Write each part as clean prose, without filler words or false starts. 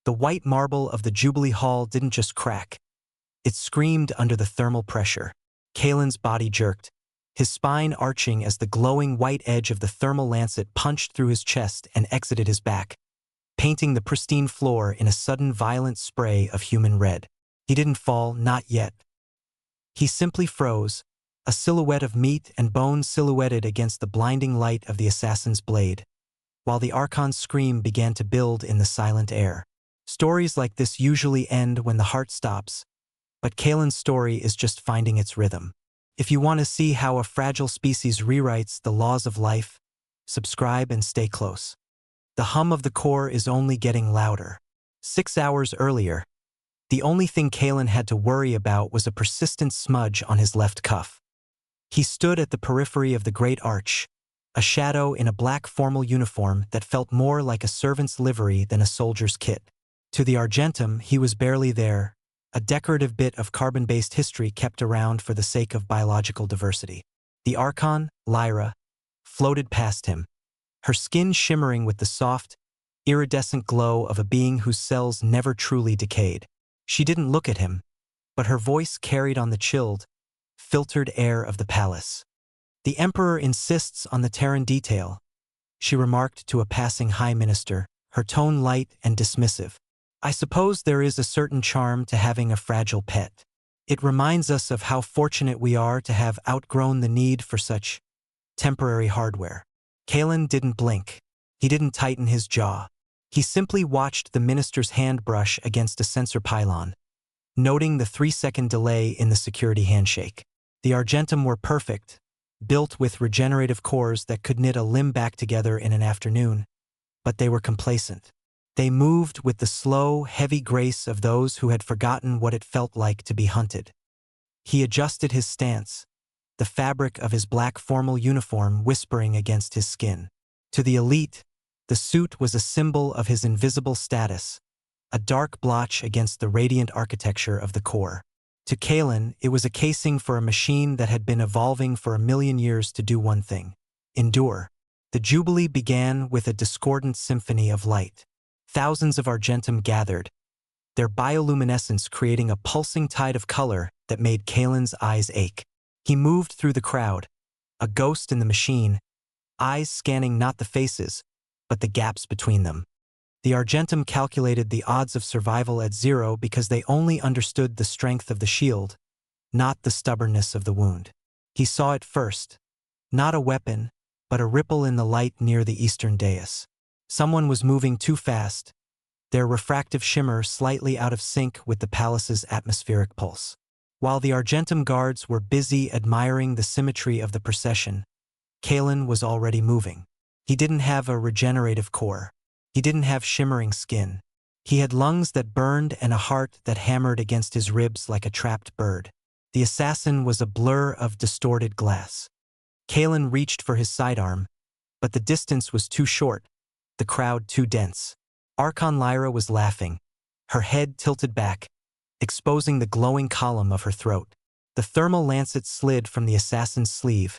The white marble of the Jubilee Hall didn't just crack. It screamed under the thermal pressure. Kalen's body jerked, his spine arching as the glowing white edge of the thermal lancet punched through his chest and exited his back, painting the pristine floor in a sudden violent spray of human red. He didn't fall, not yet. He simply froze, a silhouette of meat and bone silhouetted against the blinding light of the assassin's blade, while the Archon's scream began to build in the silent air. Stories like this usually end when the heart stops, but Kalen's story is just finding its rhythm. If you want to see how a fragile species rewrites the laws of life, subscribe and stay close. The hum of the core is only getting louder. 6 hours earlier, the only thing Kalen had to worry about was a persistent smudge on his left cuff. He stood at the periphery of the Great Arch, a shadow in a black formal uniform that felt more like a servant's livery than a soldier's kit. To the Argentum, he was barely there, a decorative bit of carbon-based history kept around for the sake of biological diversity. The Archon, Lyra, floated past him, her skin shimmering with the soft, iridescent glow of a being whose cells never truly decayed. She didn't look at him, but her voice carried on the chilled, filtered air of the palace. "The Emperor insists on the Terran detail," she remarked to a passing High Minister, her tone light and dismissive. "I suppose there is a certain charm to having a fragile pet. It reminds us of how fortunate we are to have outgrown the need for such temporary hardware." Kalen didn't blink. He didn't tighten his jaw. He simply watched the minister's hand brush against a sensor pylon, noting the 3-second delay in the security handshake. The Argentum were perfect, built with regenerative cores that could knit a limb back together in an afternoon, but they were complacent. They moved with the slow, heavy grace of those who had forgotten what it felt like to be hunted. He adjusted his stance, the fabric of his black formal uniform whispering against his skin. To the elite, the suit was a symbol of his invisible status, a dark blotch against the radiant architecture of the core. To Kalen, it was a casing for a machine that had been evolving for 1,000,000 years to do one thing: endure. The Jubilee began with a discordant symphony of light. Thousands of Argentum gathered, their bioluminescence creating a pulsing tide of color that made Kalen's eyes ache. He moved through the crowd, a ghost in the machine, eyes scanning not the faces, but the gaps between them. The Argentum calculated the odds of survival at 0 because they only understood the strength of the shield, not the stubbornness of the wound. He saw it first, not a weapon, but a ripple in the light near the eastern dais. Someone was moving too fast, their refractive shimmer slightly out of sync with the palace's atmospheric pulse. While the Argentum guards were busy admiring the symmetry of the procession, Kalen was already moving. He didn't have a regenerative core. He didn't have shimmering skin. He had lungs that burned and a heart that hammered against his ribs like a trapped bird. The assassin was a blur of distorted glass. Kalen reached for his sidearm, but the distance was too short, the crowd too dense. Archon Lyra was laughing, her head tilted back, exposing the glowing column of her throat. The thermal lancet slid from the assassin's sleeve,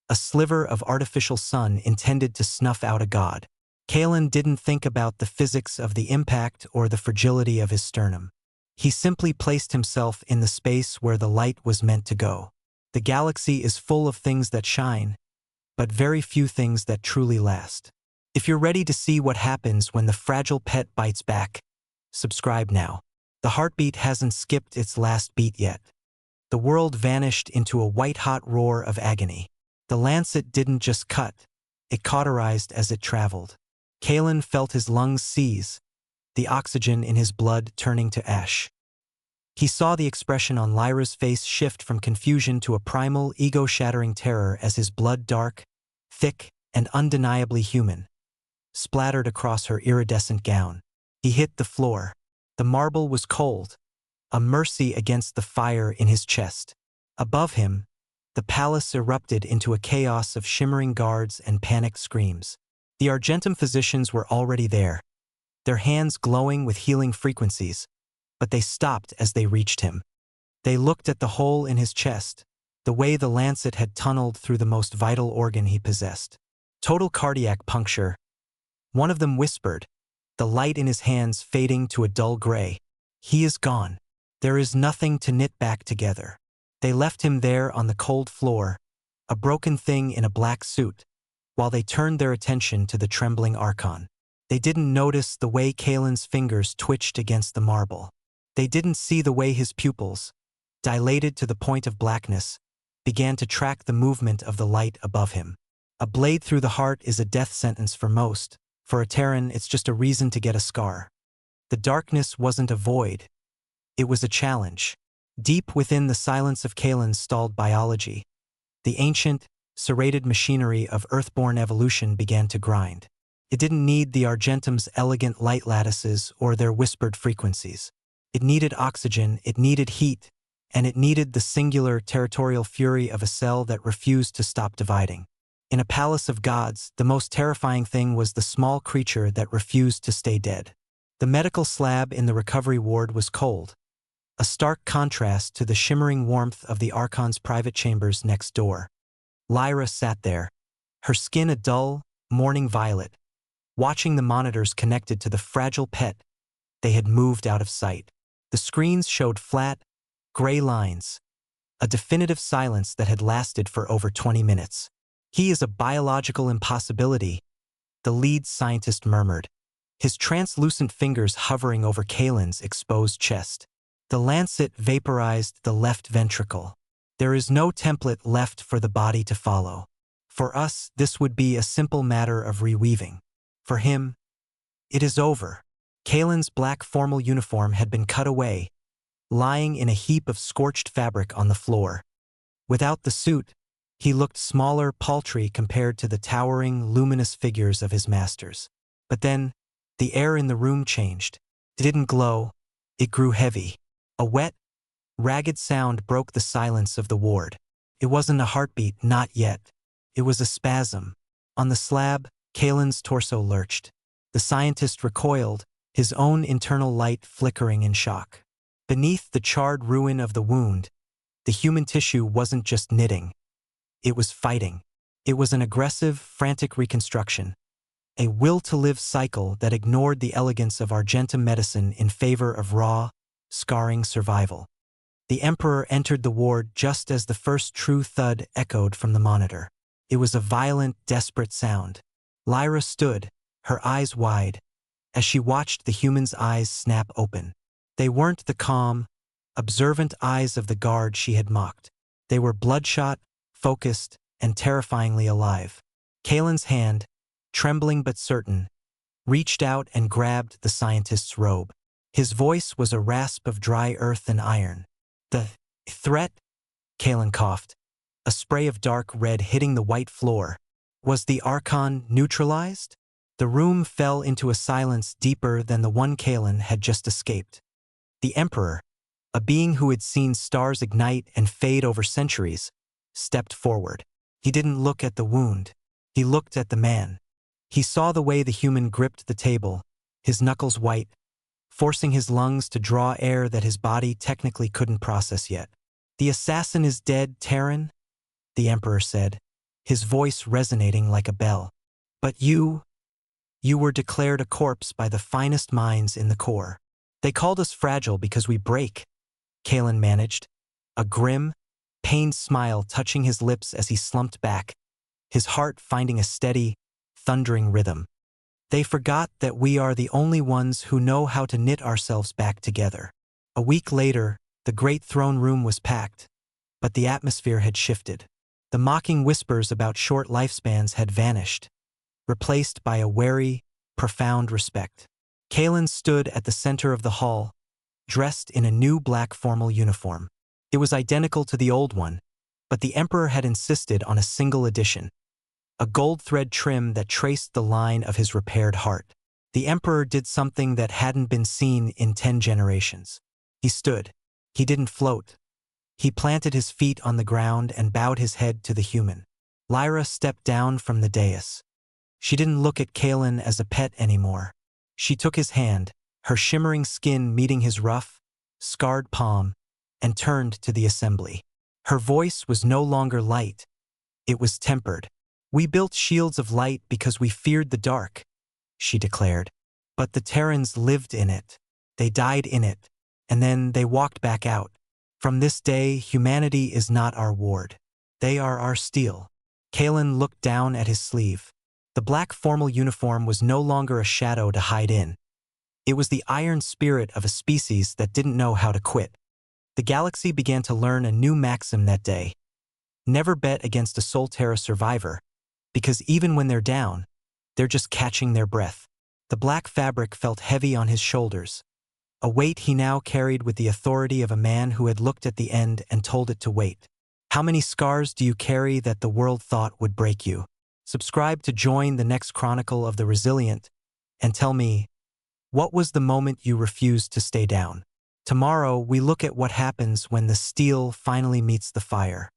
a sliver of artificial sun intended to snuff out a god. Kalen didn't think about the physics of the impact or the fragility of his sternum. He simply placed himself in the space where the light was meant to go. The galaxy is full of things that shine, but very few things that truly last. If you're ready to see what happens when the fragile pet bites back, subscribe now. The heartbeat hasn't skipped its last beat yet. The world vanished into a white-hot roar of agony. The lancet didn't just cut, it cauterized as it traveled. Kalen felt his lungs seize, the oxygen in his blood turning to ash. He saw the expression on Lyra's face shift from confusion to a primal, ego-shattering terror as his blood, dark, thick, and undeniably human, splattered across her iridescent gown. He hit the floor. The marble was cold, a mercy against the fire in his chest. Above him, the palace erupted into a chaos of shimmering guards and panicked screams. The Argentum physicians were already there, their hands glowing with healing frequencies, but they stopped as they reached him. They looked at the hole in his chest, the way the lancet had tunneled through the most vital organ he possessed. Total cardiac puncture. One of them whispered, the light in his hands fading to a dull gray. He is gone. There is nothing to knit back together. They left him there on the cold floor, a broken thing in a black suit, while they turned their attention to the trembling Archon. They didn't notice the way Kalen's fingers twitched against the marble. They didn't see the way his pupils, dilated to the point of blackness, began to track the movement of the light above him. A blade through the heart is a death sentence for most. For a Terran, it's just a reason to get a scar. The darkness wasn't a void. It was a challenge. Deep within the silence of Kalen's stalled biology, the ancient, serrated machinery of Earthborn evolution began to grind. It didn't need the Argentum's elegant light lattices or their whispered frequencies. It needed oxygen, it needed heat, and it needed the singular territorial fury of a cell that refused to stop dividing. In a palace of gods, the most terrifying thing was the small creature that refused to stay dead. The medical slab in the recovery ward was cold, a stark contrast to the shimmering warmth of the Archon's private chambers next door. Lyra sat there, her skin a dull, morning violet, watching the monitors connected to the fragile pet. They had moved out of sight. The screens showed flat, gray lines, a definitive silence that had lasted for over 20 minutes. "He is a biological impossibility," the lead scientist murmured, his translucent fingers hovering over Kalen's exposed chest. The lancet vaporized the left ventricle. There is no template left for the body to follow. For us, this would be a simple matter of reweaving. For him, it is over. Kalen's black formal uniform had been cut away, lying in a heap of scorched fabric on the floor. Without the suit, he looked smaller, paltry compared to the towering, luminous figures of his masters. But then, the air in the room changed. It didn't glow, it grew heavy. A wet, ragged sound broke the silence of the ward. It wasn't a heartbeat, not yet. It was a spasm. On the slab, Kalen's torso lurched. The scientist recoiled, his own internal light flickering in shock. Beneath the charred ruin of the wound, the human tissue wasn't just knitting. It was fighting. It was an aggressive, frantic reconstruction, a will-to-live cycle that ignored the elegance of Argentum medicine in favor of raw, scarring survival. The Emperor entered the ward just as the first true thud echoed from the monitor. It was a violent, desperate sound. Lyra stood, her eyes wide, as she watched the human's eyes snap open. They weren't the calm, observant eyes of the guard she had mocked. They were bloodshot, focused, and terrifyingly alive. Kalen's hand, trembling but certain, reached out and grabbed the scientist's robe. His voice was a rasp of dry earth and iron. "The threat?" Kalen coughed, a spray of dark red hitting the white floor. Was the Archon neutralized? The room fell into a silence deeper than the one Kalen had just escaped. The Emperor, a being who had seen stars ignite and fade over centuries, stepped forward. He didn't look at the wound. He looked at the man. He saw the way the human gripped the table, his knuckles white, forcing his lungs to draw air that his body technically couldn't process yet. "The assassin is dead, Terran," the Emperor said, his voice resonating like a bell. "But you were declared a corpse by the finest minds in the Corps. They called us fragile because we break," Kalen managed, a grim, pained smile touching his lips as he slumped back, his heart finding a steady, thundering rhythm. "They forgot that we are the only ones who know how to knit ourselves back together." A week later, the great throne room was packed, but the atmosphere had shifted. The mocking whispers about short lifespans had vanished, replaced by a wary, profound respect. Kalen stood at the center of the hall, dressed in a new black formal uniform. It was identical to the old one, but the Emperor had insisted on a single addition, a gold thread trim that traced the line of his repaired heart. The Emperor did something that hadn't been seen in 10 generations. He stood. He didn't float. He planted his feet on the ground and bowed his head to the human. Lyra stepped down from the dais. She didn't look at Kalen as a pet anymore. She took his hand, her shimmering skin meeting his rough, scarred palm, and turned to the assembly. Her voice was no longer light. It was tempered. "We built shields of light because we feared the dark," she declared. But the Terrans lived in it. They died in it. And then they walked back out. From this day, humanity is not our ward. They are our steel. Kalen looked down at his sleeve. The black formal uniform was no longer a shadow to hide in. It was the iron spirit of a species that didn't know how to quit. The galaxy began to learn a new maxim that day. Never bet against a Solterra survivor, because even when they're down, they're just catching their breath. The black fabric felt heavy on his shoulders, a weight he now carried with the authority of a man who had looked at the end and told it to wait. How many scars do you carry that the world thought would break you? Subscribe to join the next Chronicle of the Resilient, and tell me, what was the moment you refused to stay down? Tomorrow, we look at what happens when the steel finally meets the fire.